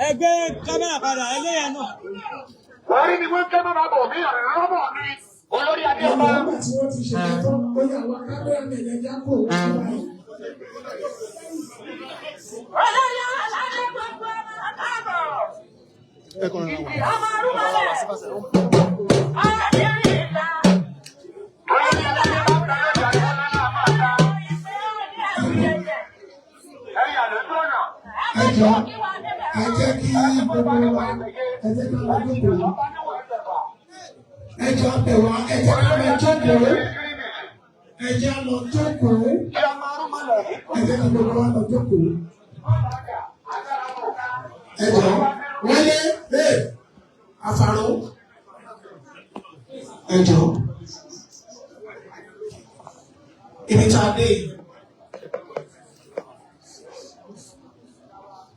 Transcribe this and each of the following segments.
Ẹgbẹ́ kámẹ́rà padà ẹlẹ́yà náà. Wọ́n rí ni wọ́n kámẹ́rà bọ̀ mí ọ̀rọ̀ mi. Olórí Adéọba. Nígbà tí wọ́n ti ṣe tó bóyá àwọn kámẹ́rà nìyẹn já kó wọ́n báyìí. Olórí Aládé gbogbo ọmọ àbọ̀. Ọmọ arúgbó rẹ̀. Ẹjọ́ ẹ jẹ́ kí gbogbo wa ẹ jẹ́ ká lọ jókòó. Ẹjọ́ bẹ̀ wá ẹ jẹ́ ká lọ jókòó. Ẹ jẹ́ lọ jókòó. Ẹ jẹ́ kí gbogbo wa lọ jókòó. Ẹjọ́ wọlé àfàrò. Ẹjọ́ ibi tá a dé yìí.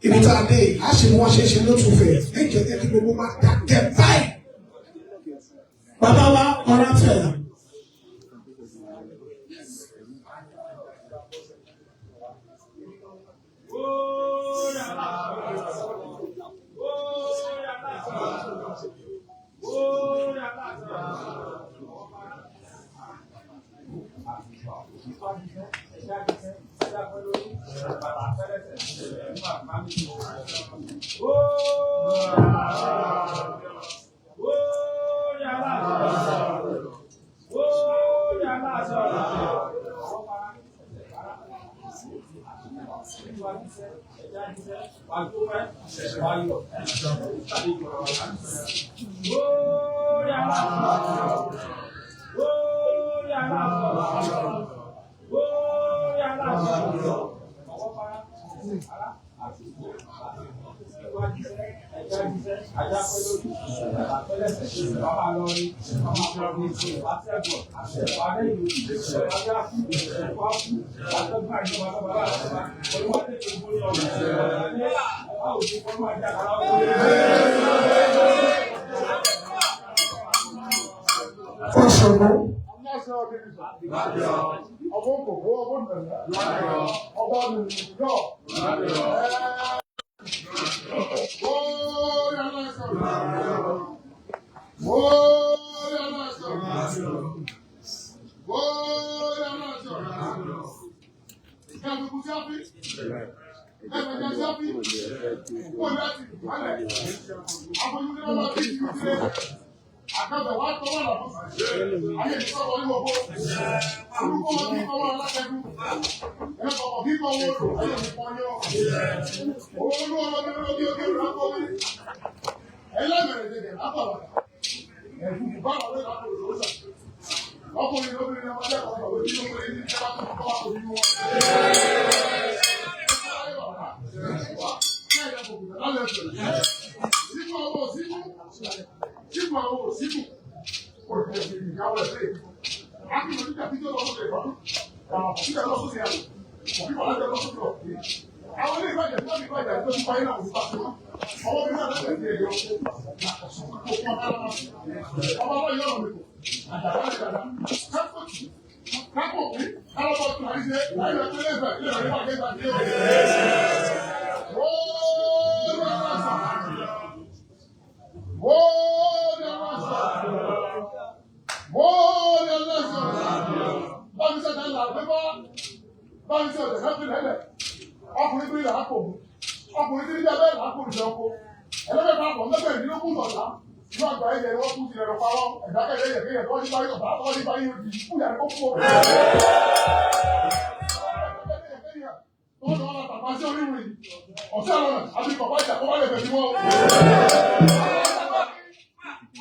Ibi tá a dé a ṣe ni wọ́n ṣe lótú fẹ̀ ẹ jẹ́ kí gbogbo wa dákẹ́ báyìí. Bàbá wa ọ̀rá fẹ̀. wọ́n lọ wọ́n tàpá sí orí ìwé ọ̀sẹ̀ àwọn àbí bàbá ìjà kọ́ wá lè bẹ̀rẹ̀ wọn.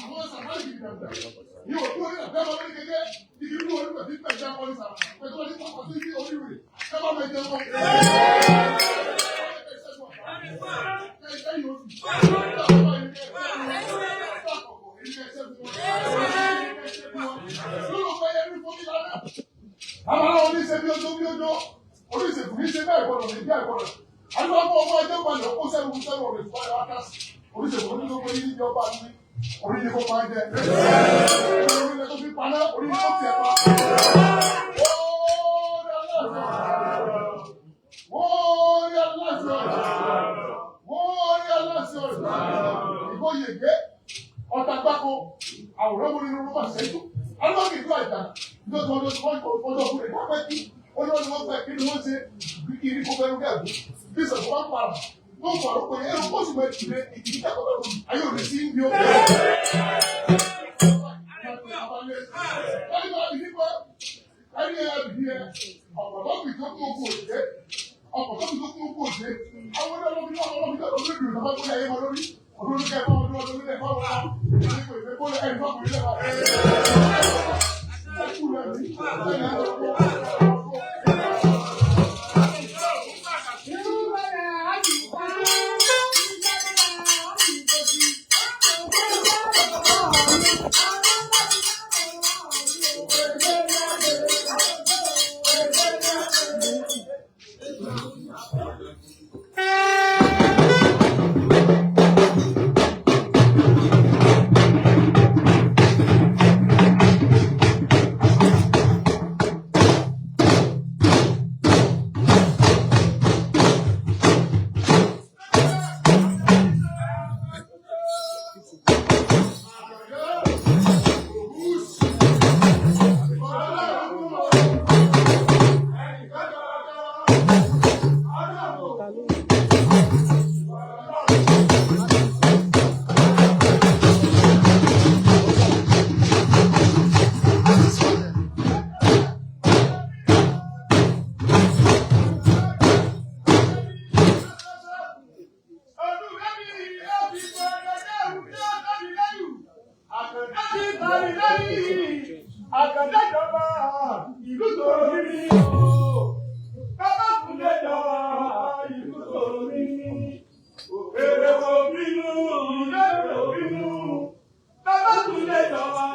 Àwọn sàkáàlì kìí dàgbà ní òkú orí àbẹ́ ọmọ ní kékeré igi inú orí rẹ̀ nípa ìjà ọmọ ní sàrà pẹ̀lú ọdún tó kọ̀ sí orí rẹ̀ ẹ bá mọ ìjẹun wọn. Àwọn oníṣẹ́ bí ojú oníṣègùn ní ṣe bẹ́ẹ̀ gbọ́dọ̀ ní bí àìgbọ́dọ̀. Àdúgbò ọmọ ẹgbẹ́ ìpàdé ọkọ̀ sẹ́wọ̀n rẹ̀ fún ayọ̀ akásí. Oníṣègùn ní gbogbo yìí ní ọba ní orí kó máa jẹ. Orí tó fi paná orí tó fi ẹ̀pá. Wọ́n rí aláṣọ ìgbóyègbé ọ̀tà gbáko àwòrán wọn nínú rọ́bà sẹ́jú. Alọ́ọ̀kì ìlú àjà lọ́dún ọdún tí wọ́n kọ̀ ọdún ọkùnrin pápẹ́ kí olóòdù wọn gbà kí ni wọ́n ṣe kí ní kó fẹ́ràn gẹ̀ẹ́gù bí sọ̀rọ̀ wọn para wọ́n pàrọ̀ pé ẹ̀rọ kó sì máa tìlẹ̀ ìdí ìjàkọ̀tà lórí ayé òní sí ibi ó. Àkàdájọba ìlú tòrí ni o, kábàkùnléjọba ìlú tòrí ni, òkèrè wo bínú, ìlérè wo bínú, kábàkùnléjọba.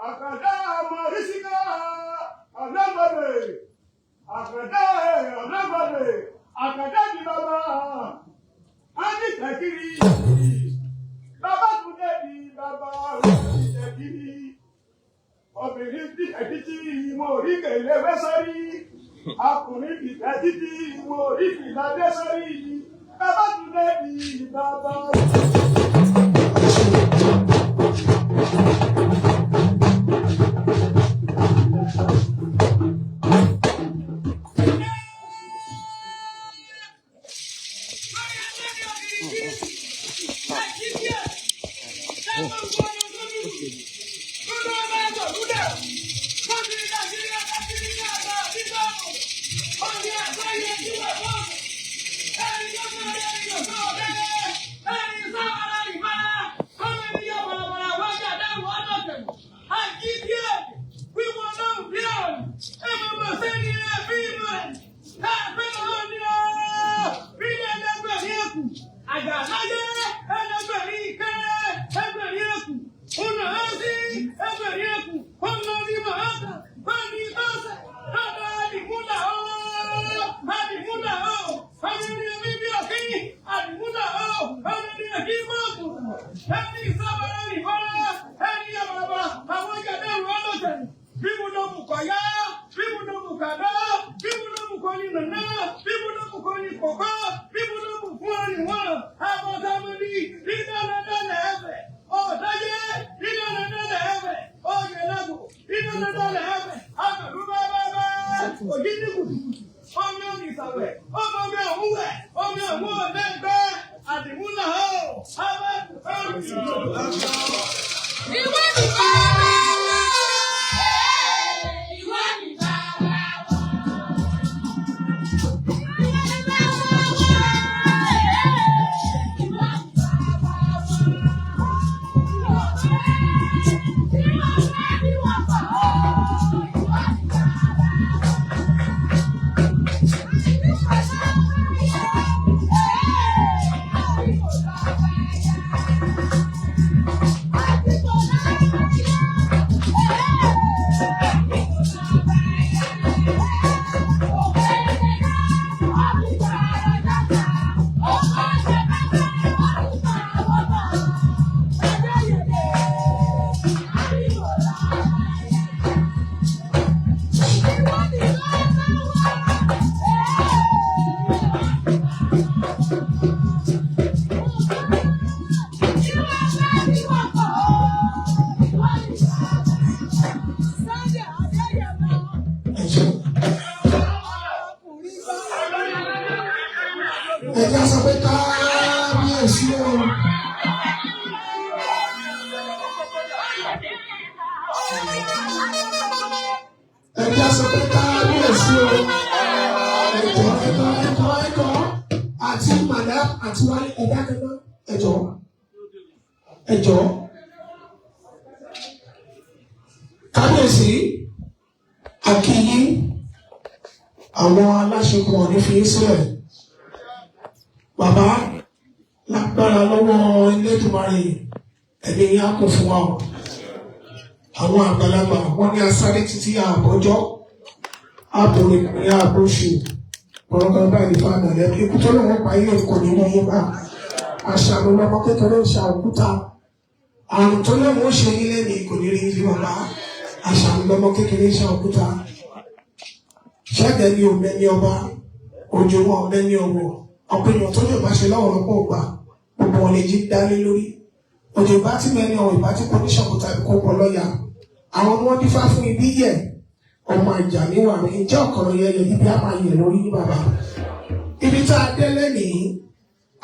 Àkàdá ọmọ ìsìnká ọ̀lẹ́gbẹ̀rẹ̀, àkàdá ọ̀lẹ́gbẹ̀rẹ̀, àkàdá ní bàbá, á ní tẹ̀kiri, bàbá tún dé ní bàbá òní tẹ̀kiri, obìnrin bí tẹ̀kítì mo rí kèlè wẹ́sẹ̀rí, akùnrin bí tẹ̀kítì mo rí fìlà dẹ́sẹ̀rí, bàbá tún dé ní bàbá òní. Àgbàláyé ẹlẹgbẹ̀rin kẹ́rẹ́ ẹgbẹ̀rin ẹkù, ọ̀nà ọ̀sìn ẹgbẹ̀rin ẹkù, ọ̀nà onímọ̀ Ẹja sọ pé kábíyèsí o. Ẹjọ́ àti màdá àti wálé ẹ̀dá kẹta ẹjọ́. Kábíyèsí akíyí àwọn aláṣepọ̀ ní fi sílẹ̀. Bàbá lágbára lọ́wọ́ Elédùmarè ẹ̀mí yá kò fún wa o. Àwọn àgbàlagbà wọ́n ní asáré títí àbọ́jọ́ àbòrè ní àbóṣù ọ̀rọ̀gbọ̀n báyìí fún àmọ̀lẹ́bí ikú tó lọ́wọ́ pa ilé ìkọ̀ nínú yé bá àṣà lọ́mọ kékeré ṣà òkúta àrùn tó lọ́wọ́ ṣe ilé ní kò ní rí ilé ọ̀la àṣà lọ́mọ kékeré ṣà òkúta ṣẹ́gẹ̀ ní òmẹ́ni ọba òjò wọn ọ̀mẹ́ni ọwọ́ ọ̀pẹ̀yàn tó lè bá ṣe lọ́wọ́ lọ́pọ̀ ògbà gbogbo wọn lè jí dálé lórí òjò ìbá tí mẹ́ni ọ̀wọ̀ ìbá tí kò ní ṣọ̀kúta kó pọ̀ lọ́yà àwọn ọmọ dífá fún ibi yẹ ọmọ àjà níwà ní ìjẹ́ ọ̀kọ̀rọ̀ yẹyẹ ibi á máa yẹ lórí ní bàbá ibi tá a dé lẹ́nìí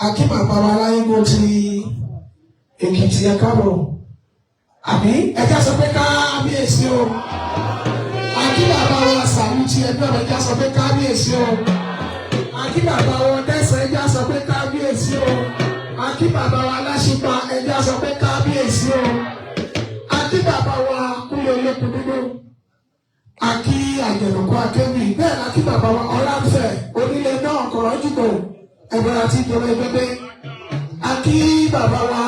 akí bàbá wa láyégbó ti Èkìtì ẹ káàbọ̀ àbí ẹjá sọ pé kábíyèsí o akí bàbá wa Sàmútì ẹgbẹ́ ọ̀rọ̀ ẹjá sọ pé kábíyèsí o akí bàbá wa Dẹ́sẹ̀ ẹjá sọ pé kábíyèsí o akí bàbá wa Aláṣípa ẹjá sọ pé kábíyèsí o akí bàbá wa Kúnlé Olókun dúdú akí àjẹ̀nùkú akéwì bẹ́ẹ̀ ni akí bàbá wa Ọláńfẹ̀ onílé náà kọ̀rọ̀ jùlọ ẹgbẹ́ra tí ìjọba ẹgbẹ́ akí bàbá wa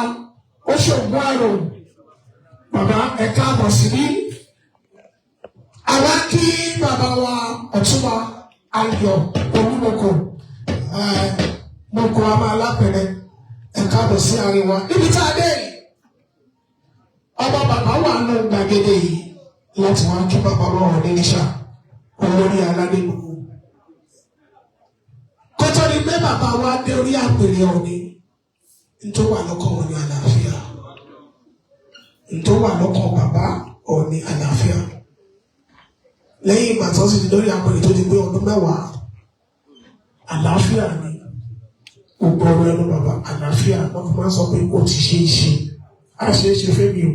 Oṣògbó Àrò bàbá ẹ̀ka àbọ̀ síbí àwa kí bàbá wa Ọ̀túnba Ayọ̀ Olúmọkò mọ̀kò àmà alápẹ̀rẹ̀ ẹ̀ka àbọ̀ sí àárín wa níbi tá a dé ọba bàbá wà nù gbàgede yìí láti wá kí bàbá wa wọ̀ ní níṣà olórí aládé gbogbo. Kọ́tọ́ ni pé bàbá wa dé orí àpèrè ọ̀ní nítorí wà lọ́kàn wọn ní àlàáfíà. Nítorí wà lọ́kàn bàbá ọ̀ní àlàáfíà. Lẹ́yìn ìgbà tó sì ti lórí àpèrè tó ti gbé ọdún mẹ́wàá, àlàáfíà ni gbogbo ọ̀rọ̀ ẹnu bàbá àlàáfíà wọ́n fi máa ń sọ pé ó ti ṣe é ṣe. A ṣe é ṣe fẹ́ mi o.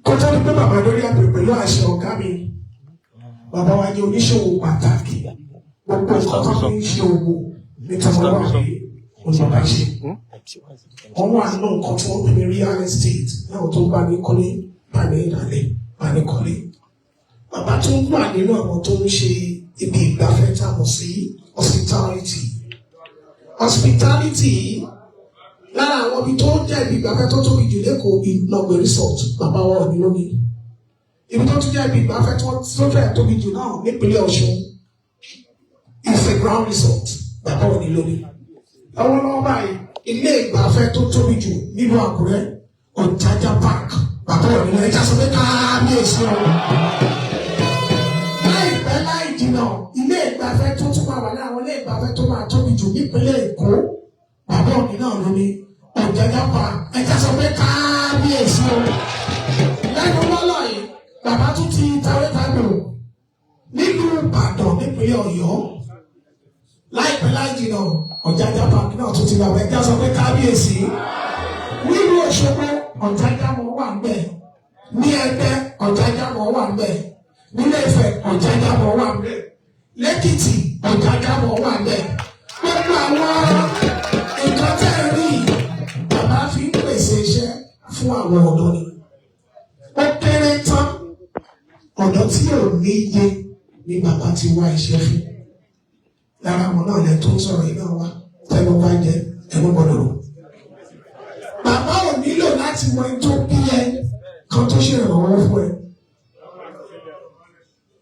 Kọ́tọ́ ni pé bàbá lórí àpèrè pẹ̀lú àṣẹ ọ̀gá mi. Bàbá wa jẹ́ oníṣòwò pàtàkì gbogbo nǹkan tó fi ń ṣe òwò nítorí wọn wà ní olùbá ṣe. Wọ́n wà nínú nǹkan tí wọ́n pè ní real estate náà tó bá ní kọ́lé bá ní ìdálẹ̀ bá ní kọ́lé. Bàbá tó ń wà nínú àwọn tó ń ṣe ibi ìgbafẹ́ tá a mọ̀ sí hospitality. Hospitality lára àwọn ibi tó jẹ́ ibi ìgbafẹ́ tó tóbi jù lẹ́kọ̀ọ́ ìlọ́gbẹ̀ resort bàbá wa ò ní lónìí. Ibi tó tún jẹ́ ibi ìgbafẹ́ tó fẹ́ tóbi jù náà nípínlẹ̀ Ọ̀ṣun Ife Ground Resort bàbá òní lórí. Lọ́wọ́lọ́wọ́ báyìí ilé ìgbafẹ́ tó tóbi jù nílùú Àkúrẹ́ Ọ̀jájá Park bàbá òní lórí. Ẹja sọ pé kábíyèsí ọ̀rọ̀. Láìpẹ́ láì jìnnà ilé ìgbafẹ́ tó tún máa wà ní àwọn ilé ìgbafẹ́ tó máa tóbi jù nípínlẹ̀ Èkó bàbá òní náà lórí Ọ̀jájá Park. Ẹja sọ pé kábíyèsí ọ̀rọ̀. Lẹ́nu lọ́lọ́ yìí bàbá tún ti tàwé tàbí nílùú Ìbàdàn nípínlẹ̀ Ọ̀yọ́ láìpẹ́ láì jìnnà Ọ̀jájá Park náà tún ti bàbá ẹja sọ pé kábíyèsí nílùú Òṣogbo Ọ̀jájá mọ̀ wà ń bẹ̀ ní Ẹdẹ Ọ̀jájá mọ̀ wà ń bẹ̀ nílé Ifẹ̀ Ọ̀jájá mọ̀ wà ń bẹ̀ lẹ́kìtì Ọ̀jájá mọ̀ wà ń bẹ̀ gbogbo àwọn nǹkan tẹ́ ẹ rí bàbá fi ń pèsè iṣẹ́ fún àwọn ọ̀dọ́ ni. Ó kéré tán ọ̀dọ́ tí ò ní iye ni bàbá ti wá iṣẹ́ fún. Lára àwọn náà lẹ tó ń sọ̀rọ̀ iná wa tẹ́lẹ̀ wá jẹ ẹ̀rọ gbọ́dọ̀ rò. Bàbá ò nílò láti mọ ẹni tó bí ẹ kan tó ṣe ìrànwọ́ fún ẹ.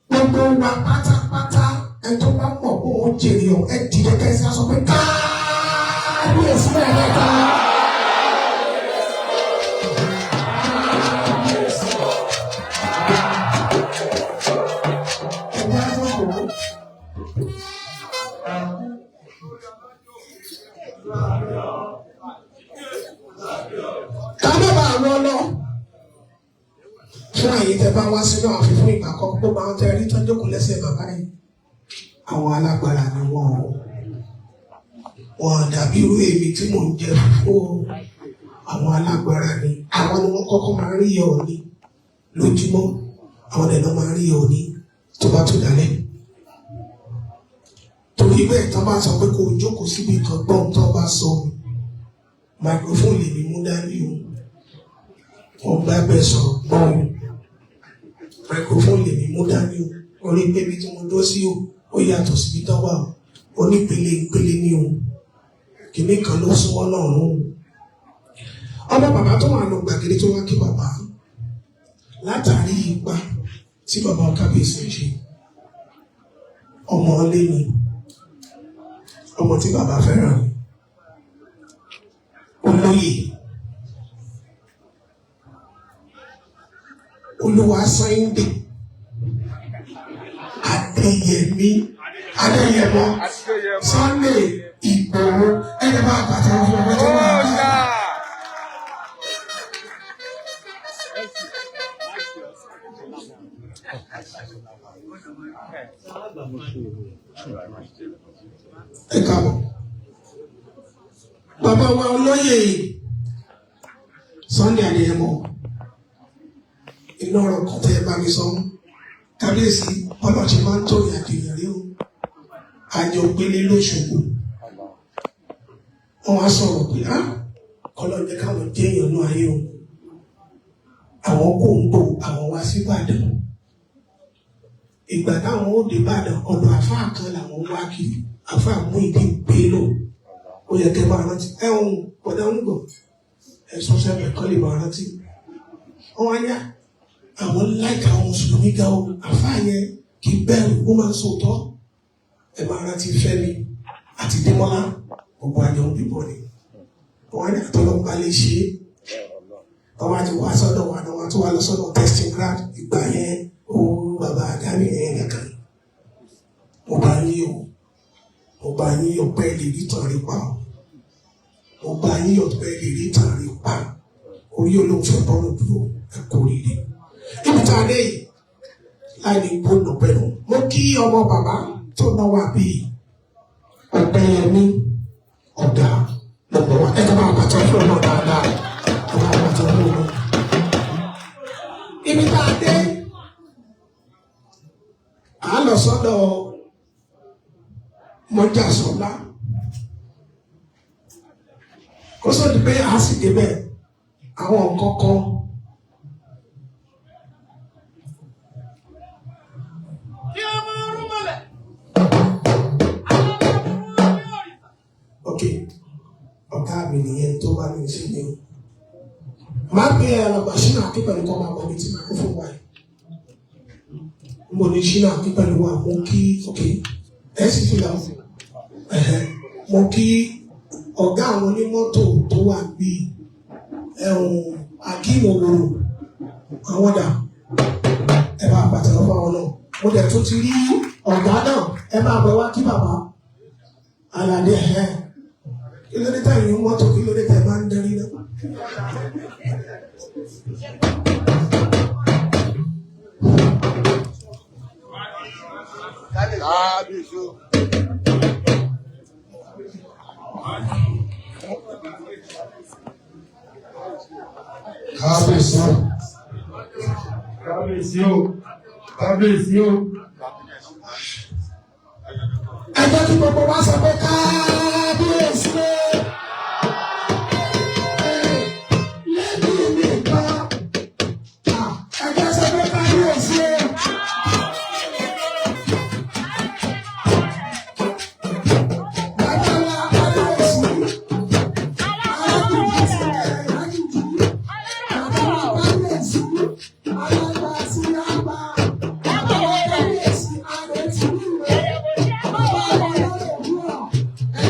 Gbogbo wa pátápátá ẹni tó bá pọ̀ kó o jèrè ọ̀ ẹ dìde kẹsí á sọ pé káàbíyèsí ẹ̀ lẹ́ka. Fún àyè tẹ bá wá sínú àfihàn ìgbà kan kó máa ń tẹ ẹrí tọ́jú kò lẹ́sẹ̀ bàbá yìí. Àwọn alágbára ni wọ́n dàbí irú èmi tí mò ń jẹ fúfú. àwọn alágbára ni àwọn ni wọ́n kọ́kọ́ máa rí yẹ òní lójúmọ́, àwọn ẹ̀nà máa rí yẹ òní tó bá tó dalẹ̀. Torí bẹ́ẹ̀ tán bá sọ pé kò jókòó síbi kan gbọ́n tó bá sọ microphone lè ní mú dání o, wọ́n gbá bẹ́ẹ̀ sọ̀rọ̀ gbọ́n microphone lè ní mú dání o, orí pé bí tí mo dó sí o ó yàtọ̀ síbi tó wà o, onípele ìpele ní o, kìíní kan ló súnmọ́ náà o. Ọmọ bàbá tó wà lọ gbàgede tó wá kí bàbá látàrí ipa tí bàbá Kábíyèsí ṣe, ọmọ ọlé ni, ọmọ tí bàbá fẹ́ràn ni, olóyè Olúwaṣẹ́yìndé Adéyẹmọ Sunday Ìgbòho ẹni bá bàtà fún ọmọ tó wà ní. Ẹ káàbọ̀. Bàbá wa olóyè Sunday Adéyẹmọ, inú ọ̀rọ̀ kan tẹ́ ẹ bá mi sọ, Kábíyèsí ọlọ́ọ̀ṣì máa ń tó ìyàdìyàn rí o, àjọ gbélé lóṣogbo. Wọ́n wá sọ̀rọ̀ pé kọ́lọ́ọ̀jẹ́ káwọn jẹ́ èèyàn náà ayé o, àwọn kò ń bò àwọn wá sí Ìbàdàn. Ìgbà táwọn ó dé Ìbàdàn ọ̀dọ̀ àfáà kan làwọn wá kiri, àfáà mú ìdí Bello. Ó yẹ kẹ́ máa rántí ẹ̀hún pọ̀dà ń gbọ̀ ẹ̀sùn sẹ́fẹ̀ kọ́ lè máa rántí. Wọ́n wá yá àwọn láìka àwọn mùsùlùmí ga o, àfáà yẹn kì í bẹ̀rù, ó máa ń sòótọ́. Ẹ máa rántí Fẹ́mi àti Démọ́lá, gbogbo àjọ ń bíbọ̀ ni. Wọ́n wá ní àtọ́lọ́pàá lè ṣe é. Wọ́n wá ti wá sọ́dọ̀ wa náà, wọ́n tún wá lọ sọ́dọ̀ testing ground. Ìgbà yẹn ó bàbá àdáni ẹ̀yìn nìkan. Mo bá yín o, mo bá yín ọpẹ́ lè rí tàn rí pa o. Mo bá yín ọpẹ́ lè rí tàn rí pa. Orí olóòfẹ́ bọ́ọ̀lù dúró ẹ̀kọ́ rírì. Ibi tá a dé yìí, láì ní gbóná pẹ̀lú. Mo kí ọmọ bàbá tó náwó àbí Ọ̀pẹ́yẹmí ọ̀gá lọ́pọ̀ wa. Ẹ máa bàtà fún ọmọ dáadáa. Ẹ máa bàtà fún ọmọ. Ibi tá a dé, à ń lọ sọ́dọ̀ Mọ́jàsọ́lá. Kó sóde pé a sì débẹ̀ àwọn nǹkan kan. Ọ̀gá mi nìyẹn tó bá ní ìṣe ni o. Máa gbé alàgbà Ṣínà Akínpẹ̀lú kọ́ máa bọ̀ ní ti máa kó fún wa yìí. Mo ní Ṣínà Akínpẹ̀lú wa, mo kí ẹ sì fi làwọn. Mo kí ọ̀gá àwọn onímọ́tò tó wà bí Akínwòwòrò àwọn dà. Ẹ bá pàtàkì lọ́wọ́ àwọn náà. Mo dẹ̀ tún ti rí ọ̀gá náà, ẹ máa bẹ̀ wá kí bàbá Aládé kí ló dé táyì mọ́tò, kí ló dé táyì máa ń darí náà. Kábíyèsí o. Ẹ jẹ́ kí gbogbo wa sọ pé Kábíyèsí o. Ẹ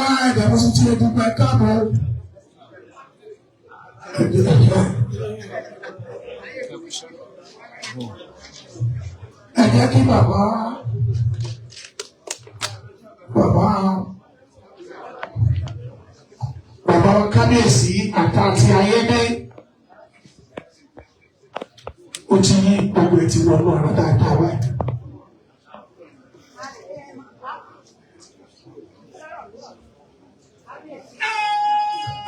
wá ìdàgbà sí tí o gbogbo ẹ káàbọ̀. Ẹ jẹ́ kí bàbá kábíyèsí àtàtì ayédè ó ti yí gbogbo ẹ̀ ti wọnú ọ̀rọ̀ dáadáa wáyé.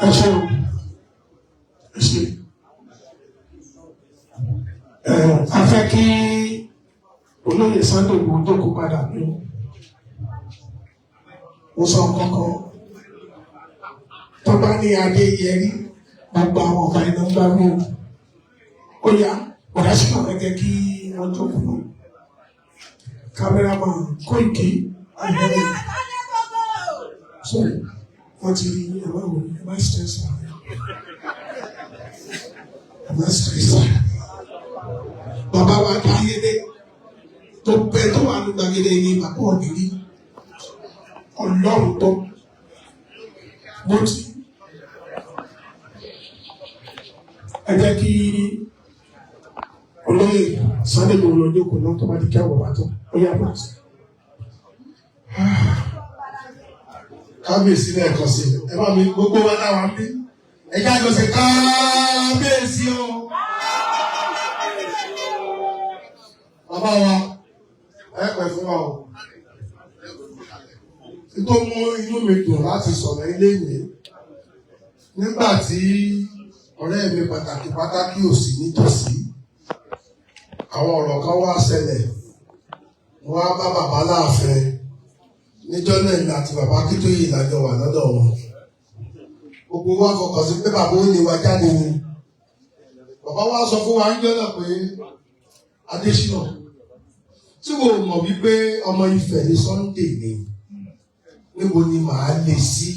Ẹ ṣeun, ẹ ṣe. A fẹ́ kí olóyè Sunday Igboho jókòó padà ní o sọ kankan tó bá ní adé yẹrí gbogbo àwọn ọba iná ń bá wí ó yá ọ̀dà sí náà gẹ́gẹ́ kí wọ́n jókòó kámẹ́rámà Koiki sorry wọ́n ti rí ẹ̀wọ̀n ìwò ẹ̀wọ̀n stress bàbá wa Táyédé tó pẹ́ tó wà ní gbàgede ní bàbá òdìrí Ọlọ́run tó bó ti ẹ jẹ́ kí olóyè Sunday Igboho lọ jókòó náà tó bá di kí àwọn bàtọ ó yá bá ti. Kábíyèsí lẹ́ẹ̀kan sí ẹ bá mi gbogbo wa náà wá ń bí ẹ jẹ́ àjọṣe kábíyèsí o. Bàbá wa ẹ pẹ́ fún wa o. Tó mú inú mi dùn láti sọ̀rọ̀ ilé ìwé nígbà tí ọ̀rẹ́ mi pàtàkì ò sí nítòsí. Àwọn ọ̀rọ̀ kan wá ṣẹlẹ̀ wọ́n á bá bàbá láàfin níjọ́ náà ìlú àti bàbá Akíntóyè ìlàjọ wà lọ́dọ̀ wọn. Gbogbo wa fọkàn sí pé bàbá ó lè wá jáde ni. Bàbá wa sọ fún wa níjọ́ náà pé Adésínà tí wo mọ̀ wípé ọmọ Ifẹ̀ ní Sunday ni níbo ni màá lè sí.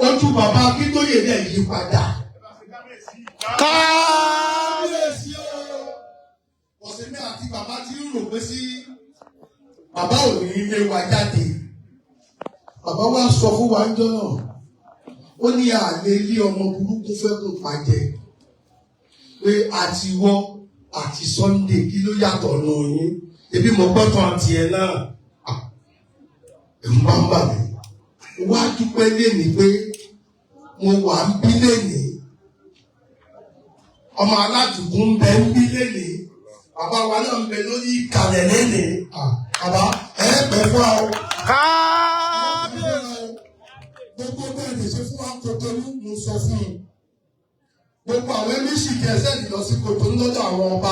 Ojú bàbá Akíntóyè náà yí padà. Kábíyèsí o! Ọ̀sẹ̀ mi àti bàbá ti ń rò pé sí bàbá ò ní ilé wa jáde. Bàbá wa sọ fún wa ńjọ́ náà. Ó ní àlè ilé ọmọ burúkú fẹ́ kó pàjẹ́. Pé àtiwọ́ àti Sunday kí ló yàtọ̀ nù yín. Ebi mo gbọ́ tán àti ẹ̀ náà. Ẹ̀rù bá ń bà mí. Wá dúpẹ́ léni pé mo wà ń bí léni. Ọmọ aládùúgbò ń bẹ ń bí léni. Bàbá wa náà ń bẹ lórí ìkàlẹ̀ léni. Bàbá ẹ pẹ́ fún wa o. Kábíyèsí. Gbogbo bẹ́ẹ̀ lè ṣe fún wa Kòtónú mo sọ fún un. Gbogbo àwọn ẹlẹ́sìn kẹsẹ̀ lọ sí Kòtónú lọ́dọ̀ àwọn ọba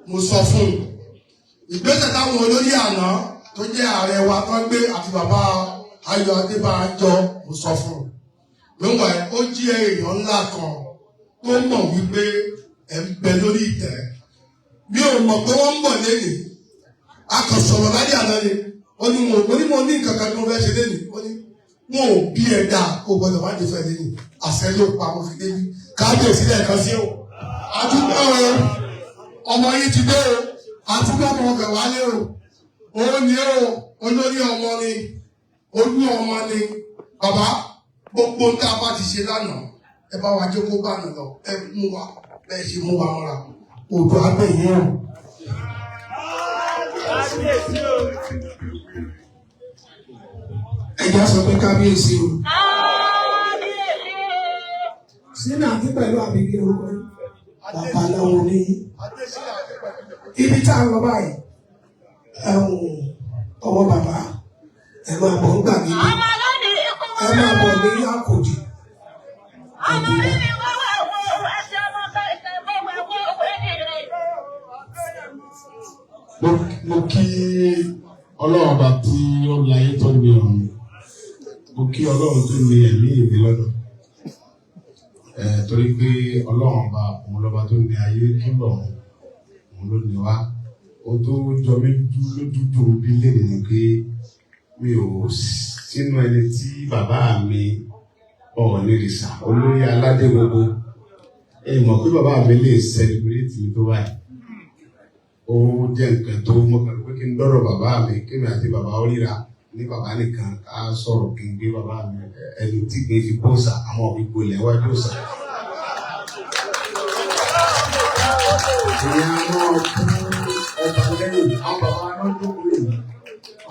mo sọ fún un. Ìgbésẹ̀ táwọn olórí àná tó jẹ́ ààrẹ wa tó gbé àti bàbá Ayọ̀ Adébánjọ mo sọ fún un. Lóńgbà ẹ̀ ó jí èèyàn ńlá kan tó mọ̀ wípé ẹ̀ ń bẹ lórí ìtẹ́. Mi ò mọ̀ pé wọ́n ń bọ̀ lẹ́yìn. A kàn sọ̀rọ̀ láyé àná ni. Ó ní mo ní nǹkan kan tí mo fẹ́ ṣe lẹ́yìn. Ó ní wọn ò bí ẹ̀dá kó gbọdọ̀ má dé fẹ́ lẹ́yìn. Àṣẹ ló pa mo fi débi. Kábíyèsí lẹ́ẹ̀kan sí o. Àtúntò ọmọ yìí ti dé o. Àtúntò ọmọ ọbẹ̀ wálé o. Ó ní o. Olórí ọmọ ni. Olú ọmọ ni. Bàbá gbogbo tá a bá ti ṣe lánàá. Ẹ bá wa jókòó bá nà lọ. Ẹ mú wa bẹ́ẹ̀ ṣe mú wa mọ́ra. Odò abẹ́yẹ o. Ẹ̀jẹ̀ sọ pé kábíyèsí o. Sínú àti pẹ̀lú àbíkí orúkọ bàbá lọ́wọ́ ní ibi tá a lọ báyìí. Ọwọ́ bàbá ẹ máa bọ̀ ń gbàgede. Ẹ máa bọ̀ ní Àkòdì. Mo kí Ọlọ́run bá tí ó ní ayé tó ní ọ̀run. Mo kí Ọlọ́run tó ní ẹ̀mí ìwé lọ́dọ̀. Torí pé Ọlọ́run bá òun lọ́ba tó ní ayé tó lọ́run. Òun ló ní wá. Ó tó jọ mí lójúdò bí léde ni pé mi ò sínú ẹni tí bàbá mi Ọ̀nìrìṣà olórí aládé gbogbo. Mọ̀ pé bàbá mi lè sẹlẹ̀bírẹ́tì tó báyìí. Ó jẹ́ nǹkan tó mọ̀ pẹ̀lú pé kí n dọ́rọ̀ bàbá mi kémi àti bàbá ó ríra ní bàbá nìkan ká sọ̀rọ̀ kí n gbé bàbá mi ẹni tí gbé fi bóòsà àwọn òbí gbolẹ̀ wájú òsà. Ìyá náà kú ọba lẹ́yìn àwọn bàbá náà tó kúrò ní.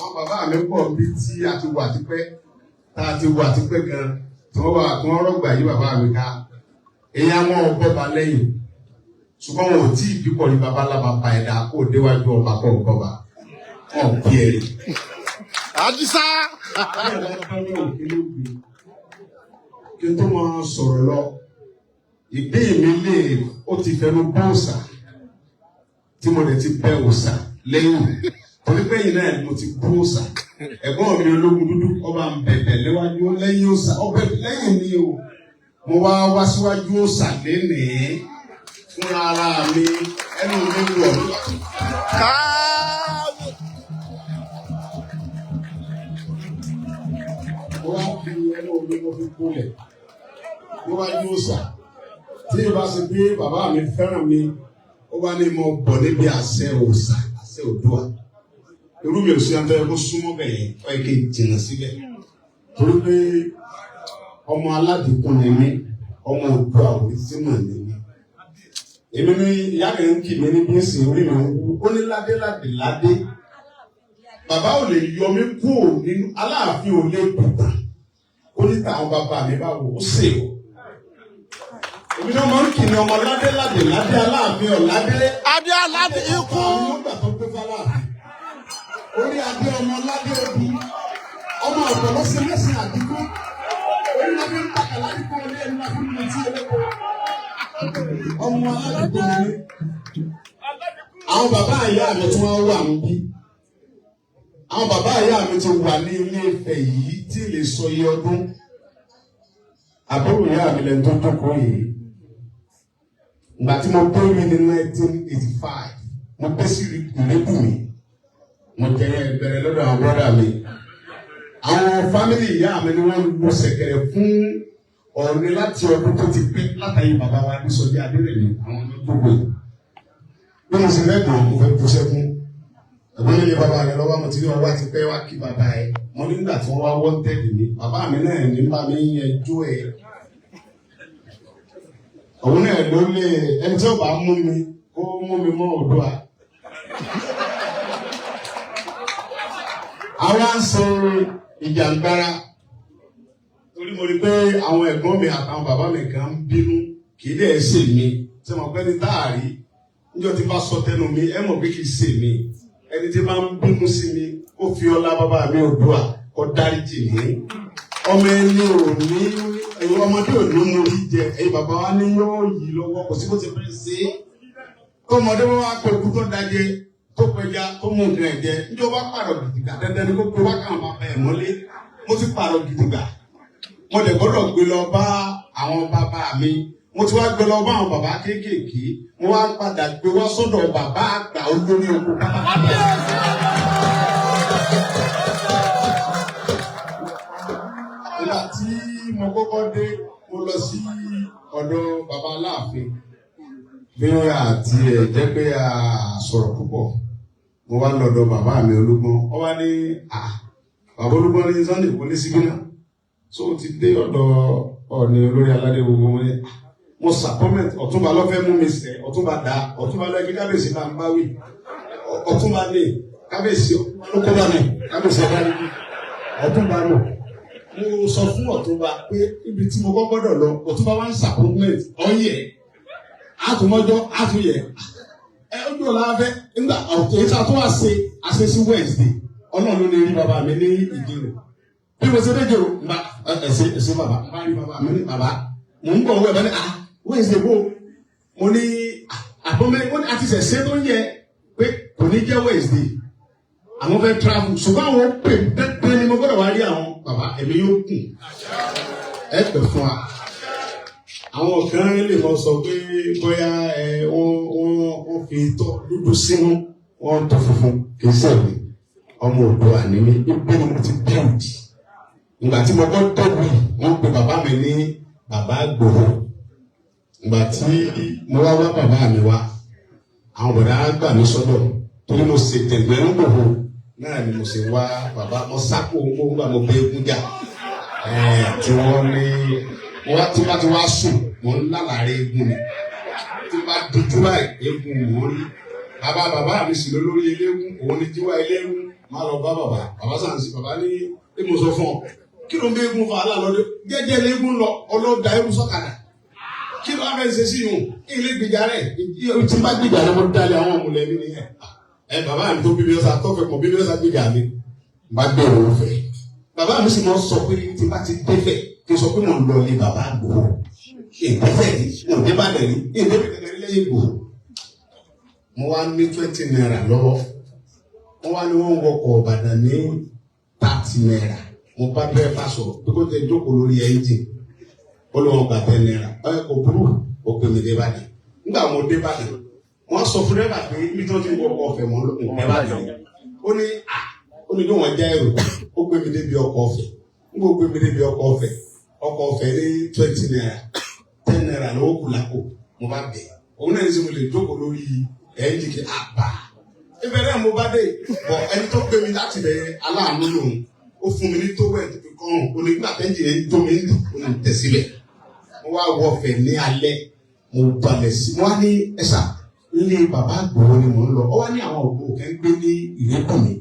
Àwọn bàbá mi pọ̀ bí tí a ti wà tipẹ́ tá a ti wà tipẹ́ gan tí wọ́n rọ̀gbà yí bàbá mi ká. Ìyá wọn ọgbọ́ba lẹ́yìn ṣùgbọ́n wọn ò tí ì bípọ̀ ní babaláwa pa ẹ̀dá kó déwájú ọba kọ̀ ọ̀gọ́ba wọn bí ẹ̀rí. Àdìsá. Kí n tó máa sọ̀rọ̀ lọ, ìgbé mi lè ó ti fẹnu bá òòṣà tí mo lè ti bẹ òòṣà lẹ́yìn. Torí pé yìí náà mo ti bú òòṣà. Ẹ̀gbọ́n mi ológun dúdú ọba ń bẹ̀bẹ̀ léwájú lẹ́yìn òòṣà. Ọbẹ̀ lẹ́yìn mi o, mo wá síwájú òòṣà lénìí fúnra ara mi ẹnu mi wọ̀ mí. Mo wá fi ẹnu omi mo fi kúlẹ̀ níwájú òòṣà tí ìbá ṣe pé bàbá mi fẹ́ràn mi ó wá ní mo bọ̀ níbi àṣẹ òòṣà àṣẹ Oòduà irú mi ò sí àtọ́ ẹ kó súnmọ́ bẹ̀ yẹn ó yẹ kí n jìnnà síbẹ̀ torí pé ọmọ aládìkún ni mí ọmọ Oòduà òbí tí mà ní mí èmi ní ìyá mi ń kì mí ní bí èsì orí mi ń wú ó ní ládé bàbá ò lè yọ mí kúrò nínú Aláàfin ò lè bùtà ó ní tàwọn bàbá mi bá wò ó sè o. Èmi náà máa ń kì ní ọmọ ládé Aláàfin ọ̀ládé. Adé aládé ikú. Àwọn ọgbà tó gbé fáláàfin. Orí adé ọmọ ládé ogun. Ọmọ ọ̀pọ̀ ló ṣe mẹ́sìn àdínkù. Orí ládé ń tàkà ládìkú orí ẹni láti mú etí ẹlẹ́kọ̀ọ́. Ọmọ aládìkú ni. Àwọn bàbá ìyá mi tí wọ́n wà ń bí. Àwọn bàbá ìyá mi ti wà ní Ilé Ifẹ̀ yìí tí lè sọ iye ọdún. Àbúrò ìyá mi lẹ́nu tó jókòó yìí. Ìgbà tí mo pé mi ní 1985, mo pé sí ìrẹ́kù mi. Mo jẹ́ ìbẹ̀rẹ̀ lọ́dọ̀ àwọn bọ́dà mi. Àwọn fámìlì ìyá mi ni wọ́n lu ṣẹ̀kẹ̀rẹ̀ fún Ọ̀ọ̀ni láti ọdún tó ti pé látàrí bàbá wa ní Sọjí Adérẹ̀mí àwọn ọmọ gbogbo yìí. Bí mo sì fẹ́ dùn, mo fẹ́ tó sẹ́kún. Ẹ̀gbọ́n ilé bàbá rẹ̀ lọ́wọ́ mo ti rí ọwọ́ àti pẹ́ wá kí bàbá ẹ̀. Mo ní nígbà tí wọ́n wá wọ́n tẹ̀lé mi, bàbá mi náà ní bá mi ń yẹjú ẹ̀. Òun náà ló lé ẹni tí ó bá mú mi kó mú mi mọ́ Oòduà. Àwa ń ṣe ìjàngbara torí mo rí pé àwọn ẹ̀gbọ́n mi àtàwọn bàbá mi kan ń bínú kì í dẹ̀ ṣe mi tí mo pẹ́ ní táàrí níjọ́ tí bá sọ tẹnu mi ẹ mọ̀ pé kì í ṣe mi ẹni tí bá ń bínú sí mi ó fi ọlá bàbá mi Oòduà kó dáríjì mí ọmọ ẹni ò ní ẹ̀yin ọmọdé ò ní mo rí jẹ ẹ̀yin bàbá wa ní yóò yí lọ́wọ́ kò sí bó ti fẹ́ ṣe é tó ọmọdé wọn wá pé ikú tó dájẹ tó pẹja tó mú nǹkan ẹ̀jẹ̀ níjọ́ wá pààrọ̀ gidigba dandan ni kó pé wá kàn bàbá ẹ̀ mọ́lé mo ti pààrọ̀ gidigba mo lè gbọ́dọ̀ gbé lọ bá àwọn bàbá mi mo ti wá gbé lọ bá àwọn bàbá kéékèèké mo wá padà gbé wá sọ́dọ̀ bàbá àgbà olórí oko pátápátá. Ìgbà tí mo kọ́kọ́ dé mo lọ sí ọ̀dọ̀ bàbá Aláàfin bí wọ́n àti jẹ́ pé a sọ̀rọ̀ púpọ̀ mo wá lọ́dọ̀ bàbá mi Olúgbọ́n ó wá ní bàbá Olúgbọ́n ní Sunday kò ní síbí náà so ti dé ọ̀dọ̀ Ọọ̀ni olórí aládé gbogbo wọn ní mo supplement Ọ̀túnba lọ́fẹ́ mú mi sẹ́ Ọ̀túnba dá Ọ̀túnba lọ́kí kábíyèsí máa ń bá wí Ọ̀túnba ní kábíyèsí olókọ́bá ní kábíyèsí ọ̀dá ní Ọ̀túnba náà mo sọ fún Ọ̀túnba pé ibi tí mo kọ́ gbọ́dọ̀ lọ Ọ̀túnba wá ń supplement ọ̀yẹ̀ àtúmọ̀jọ́ àtúnyẹ̀ ojú ọ̀la afẹ́ nígbà èyí tí a tó wá ṣe àṣeṣí Wednesday Ọlọ́run ló lè rí bàbá mi ní ìdí rẹ̀ bí mo ṣe déjò nba ẹsẹ bàbá nba rí bàbá mi ní bàbá mo ń bọ̀ wẹ̀ bẹ́ẹ̀ ni Wednesday bò mo ní àbọ̀mẹ́ ó ní àti ṣẹ̀ṣẹ̀ tó ń yẹ pé kò ní jẹ́ Wednesday àwọn fẹ́ travel ṣùgbọ́n àwọn pè pẹ́pẹ́ ni mo gbọ́dọ̀ wá rí àwọn bàbá ẹ̀mí yóò kù ẹ pẹ̀ fún wa. Àwọn kan lè mọ sọ pé bóyá wọ́n fi tọ́ dúdú sínú wọ́n tọ́ funfun kì í sẹ́wọ̀n ọmọ Oòduà ní mi ibi ni mo ti bíòdì. Ìgbà tí mo gbọ́ tóbi wọ́n pe bàbá mi ní bàbá Ìgbòho. Ìgbà tí mo wá bàbá mi wá àwọn bọ̀dá gbà mí sọ́dọ̀ torí mo ṣe tẹ̀gbẹ́ ń Ìgbòho náà ni mo ṣe wá bàbá mo sápò owó nígbà mo bẹ eégún jà tí wọ́n ní tí bá ti wá sùn mo ń lálàárẹ̀ eégún ni tí bá dojú báyìí eégún mò ń rí bàbá mi sì lórí eléégún òun ni jíwá eléégún máa lọ bá bàbá sàǹsì bàbá ní èmo sọ fún ọ kí ló ń bẹ eégún fa aláàlọ́dẹ jẹ́jẹ́ eléégún lọ ọlọ́dà eégún sọ́kadà kí ló abẹ́ ṣe sí yòó ilé gbèjà rẹ̀ tí bá gbèjà rẹ̀ mo dalẹ̀ àwọn ọmọlẹ́bí nìyẹn bàbá mi tó bíbí ọ̀sà tọ́fẹ̀ mọ̀ bíbí ọ̀sà gbèjà mi bá gbèrò òfẹ́ bàbá mi sì mọ sọ pé tí bá ti dẹ́fẹ̀ kí n sọ pé mo lọ lé bàbá Ìgbòho ìdẹ́fẹ̀ ni mo dé bá dẹ̀ ní ìdẹ́fẹ̀ lẹ́yìn Ìgbòho mo wá ní 20 naira lọ́wọ́ wọ́n wá ní wọ́n wọkọ̀ Ìbàdàn ní 30 naira mo bá bẹ́ẹ̀ bá sọ̀rọ̀ pé kó tẹ jókòó lórí ẹ́ńjìn ó lọ́wọ́ gba 10 naira kò burú ó pè mí dé Ìbàdàn nígbà mo dé Ìbàdàn wọ́n sọ fún dẹ́gbà pé ibi tó ti wọkọ̀ ọ̀fẹ́ mọ́ lókun Ìbàdàn ó ní kí wọ́n já èrò ó gbé mi débi ọkọ̀ ọ̀fẹ́ nígbà ó gbé mi débi ọkọ̀ ọ̀fẹ́ ní 20 naira 10 naira lọ́wọ́ kù lápò mo bá bẹ̀ òun náà ní sọ mo lè jókòó lórí ẹ́ńjìn kí àbá ìbẹ̀rẹ̀ mo bá dé bọ̀ ẹni tó gbé mi láti bẹ̀ aláàánú lòun ó fún mi ní tówẹ̀ tó fi kọ́rùn onígbà tẹ́jì yẹn tó mi ń dùn ó ní tẹ̀síbẹ̀ mo wá wọ ọ̀fẹ́ ní alẹ́ mo balẹ̀ sí mo wá ní ẹ̀sà ilé bàbá Ìgbòho ni mò ń lọ ọ wá ní àwọn òkú kẹ́ ń gbé ní ìrẹ́pọ̀ mi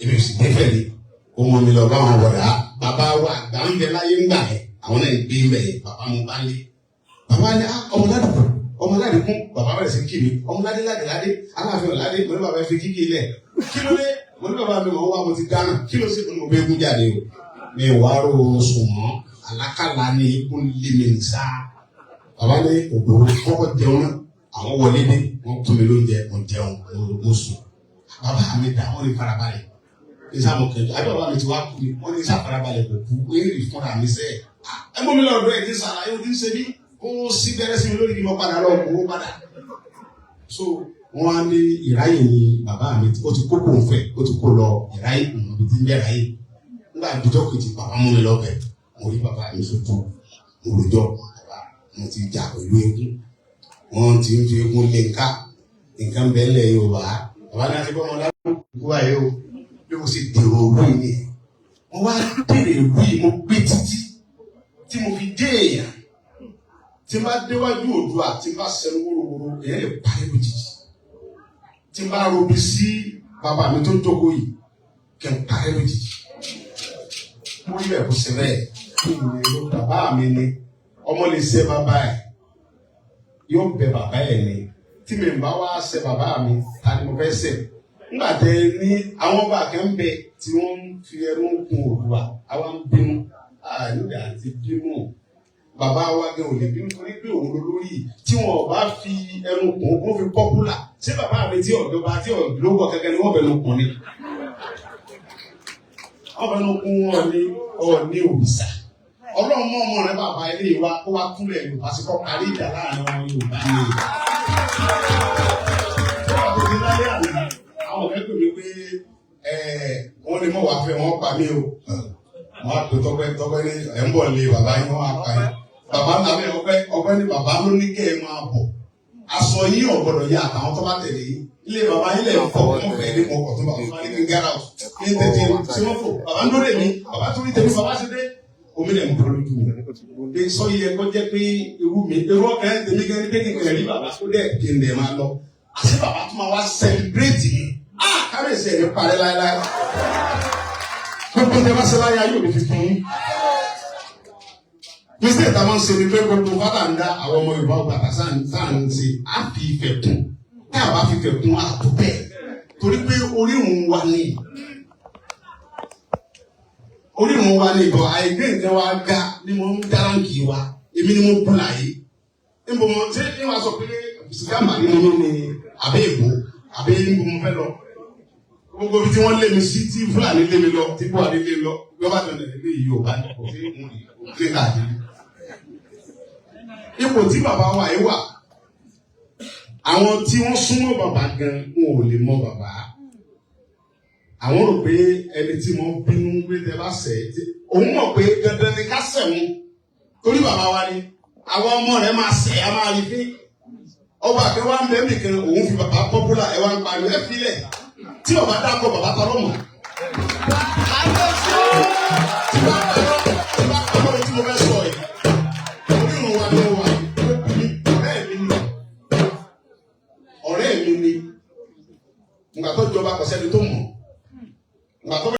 èmi ò sì dẹ́fẹ̀ ni ó mọ mi lọ bá wọn wọ̀dà bàbá wa àgbà ń bẹ láyé ń gbà yẹn àwọn náà ń gbé mẹ́ yẹn bàbá mo bá lé bàbá ní ọmọláde kún bàbá bẹ̀rẹ̀ sí kí mi ọmọláde ládé aláàfin ọ̀ládé mo ní bàbá fi kíkì lẹ̀ kí ló dé mo ní bàbá mi mọ̀ wá mo ti dáná kí ló sì mo bẹ́ gún jáde o mi wàá ro sùn mọ́ alákàlà ní ikú lé mi nìsa bàbá ní Ìgbòho kọ́kọ́ jẹun náà àwọn wọlé dé wọ́n tún mi lóúnjẹ mo jẹun mo sùn bàbá mi dà wọ́n ní farabalẹ̀ ìsàmù kẹjọ àbí bàbá mi ti wá kú mi wọ́n ní ìsàfarabalẹ̀ kò kú wéèrè fúnra mi sẹ́ẹ̀ ẹ mọ́ mi lọ́dọ̀ ẹ̀ kí sàlàyé ojú ń ṣe mí ó sì bẹ̀rẹ̀ sí mi lórí kí mo padà lọ kó padà so wọ́n á ní ìráyè ni bàbá mi ó ti kókó ń fẹ́ ó ti kó lọ ìráyè ìmọ̀bí tí ń bẹ̀ ráyè nígbà àdújọ́ kejì bàbá mú mi lọ́bẹ̀ mo rí bàbá mi sojú mo rojọ́ bàbá mo ti jà pẹ̀lú eégún wọ́n ti ń fi eégún lé nǹkan bẹ́ẹ̀lẹ̀ Yorùbá bàbá ní àti bọ́mọ lábùkù wáyé o bí mo sì dèrò owó yìí mo wá dèrè ìlú yìí mo gbé títí tí mo fi dé èèyàn tí n bá déwájú Oòduà tí n bá sẹnu wórówóró èèyàn lè parí lójijì tí n bá robi sí bàbá mi tó ń jókòó yìí kí n parí lójijì mo rí ẹ̀ kó ṣe bẹ́ẹ̀ kí n lè lo bàbá mi ni ọmọ lè ṣe bàbá ẹ̀ yóò bẹ bàbá ẹ̀ ni tí mi bá wá ṣe bàbá mi ta ni mo fẹ́ ṣe nígbà tẹ ní àwọn ọba kan bẹ tí wọ́n ń fi ẹnu kun Oòduà àwa ń bínú àyùdà àti bínú bàbá wa gẹ ò lè bínú torí pé òun lórí tí wọn bá fi ẹnu kún kó fi pọ́pùlà ṣé bàbá mi tí ọ̀dọ́ba tí ọ̀dọ́gbọ̀ kẹ́kẹ́ ni wọ́n fẹnu kún ni wọ́n fẹnu kún wọn ní Ọọ̀ni òrìṣà ọlọ́run mọ́ ọmọ rẹ bàbá ilé wa kó wá túlẹ̀ Yorùbá sí kọ́ kárí ìjà láàrin ọmọ Yorùbá ni àwọn ọ̀rẹ́ pè mí pé wọ́n lè mọ̀ wá fẹ́ wọ́n pa mí o wọ́n á pè tọ́pẹ́ ní ẹ̀ ń bọ̀ lé bàbá yín wọ́n á pa yín bàbá mi ọpẹ́ ní bàbá ló ní kẹ́ ẹ máa bọ̀ aṣọ yín ọ̀gbọ̀dọ̀ yá àtàwọn tó bá tẹ̀lé yín ilé bàbá yín lè fọ wọn fẹ́ ní mọ̀kọ̀ tó bá wọn ní kí n gẹ́ra ọ̀ ní tẹ̀tẹ̀ tí wọ́n fò bàbá ń lórí mi bàbá tó rí tẹ̀lé bàbá ṣe dé omi lè ń bọ̀ lójú mi pé sọ yẹ kó jẹ́ pé irú ọkẹ́ tèmi gẹ́rí pé kìkẹ́ rí bàbá tó dẹ̀ kí n dẹ̀ máa lọ àti bàbá tó máa wá sẹlẹbírẹ́tì mi kábíyèsí ẹ̀ ní parẹ́ láéláé gbogbo ní bá ṣe láyé ayé òní fífún yín mísítẹ̀ táwọn ń ṣe ni pé gbogbo fádà ń dá àwọn ọmọ Yorùbá ọgbà sáà ń ṣe á fi ìfẹ́ kún tí a bá fi ìfẹ́ kún á tó bẹ́ẹ̀ torí pé orírun wa ni ìbọn àìgbé nǹkan wa ga ni mo ń dáráǹkì wa èmi ni mo bú láyé níbo mo ṣe ní wàá sọ pé sìgáàmà ni mo ní àbẹ́ èbó àbẹ́ níbo mo fẹ́ lọ gbogbo ibi tí wọ́n lé mi sí tí Fúlàní lé mi lọ tí Buhari lé mi lọ yọba tó lè lé Yorùbá ní kò sí ìmúlẹ̀ òkè káàkiri. Ipò tí bàbá wa yìí wà àwọn tí wọ́n súnmọ́ bàbá gan wọn ò lè mọ bàbá àwọn rò pé ẹni tí mo bínú pé tẹ bá ṣẹ̀ òun mọ̀ pé dandan ni ká ṣẹ̀ wọn torí bàbá wa ni àwọn ọmọ rẹ̀ máa ṣẹ̀ á máa rí fín ọba àkẹwà ń bẹ nìkan òun fi bàbá pọ́pùlà ẹ̀ wá ń pariwo ẹ̀ fílẹ̀ tí bàbá dákọ̀ bàbá tọ́ lọ́mọ wa ni wọ́n wà yìí ọ̀rẹ́ mi ni nígbà tó jọba kò sẹ́ni tó mọ̀ nígbà tó